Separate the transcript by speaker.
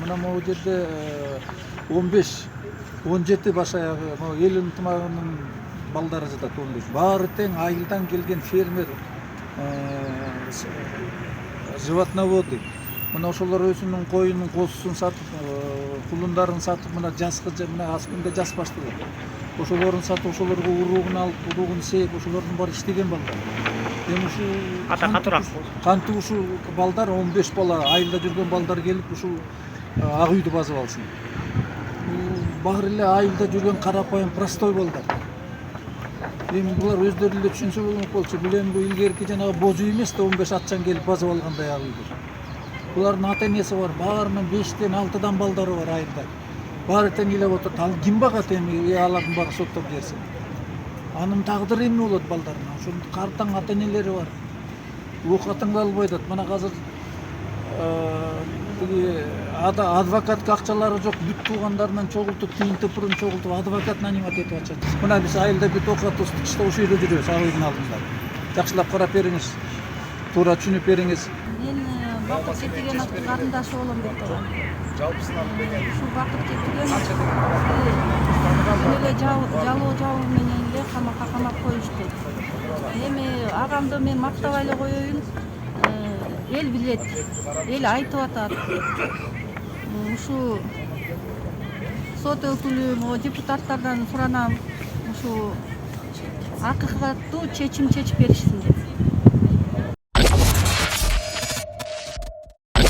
Speaker 1: мына могу жерде 15-17 баш аягы эл ынтымагынын балдары жатат. 15 баары тең айылдан келген фермер, животноводы. Мына ошолор өзүнүн коюнун козусун сатып, кулундарын сатып, мына жазгы мына аз күндө жаз башталат. Ошолорун сатып, ошолорго уругун алып, уругун сээп, ошолордун баары иштеген балдар. Эми ушул кантип ушул балдар 15 бала айылда жүргөн балдар келип ушул ак үйдү басып алсын. Баары эле айылда жүргөн карапайым простой балдар. Эми булар өздөрү эле түшүнсө болчу. Бул эми илгерки жанагы бозу эмес да 15 атчан келип басып алгандай ак үйдү. Булардын ата-энеси бар, баарынын 5тен 6дан балдары бар айылда. Баары тең элеп отурат. Ал ким багат эми алардын баары соттоп берсин. Анын тагдыры эмне болот балдарына? Ошол картаң ата-энелери бар. Оокатын албай атат. Мына азыр адвокатка акчалары жок, бүт туугандарынан чогултуп, тийин тыпырын чогултуп, адвокат нанимать этип атышат. Мына биз айылда бүт окуп кышта ошол жерде жүрөбүз, ак үйдүн алдында. Жакшылап карап бериңиз, туура түшүнүп бериңиз.
Speaker 2: Мен Бакыт Жетиген карындашы болом деп турам. Ушул Бакыт Жетиген эле жалоо жабуу менен эле камакка камап коюшту. Эми агамды мен мактабай эле коеюн. Эл билет, эл айтып атат. Ушу сот өкүлү, депутаттардан суранам, ушу акыйкаттуу чечим чечип беришсин деп.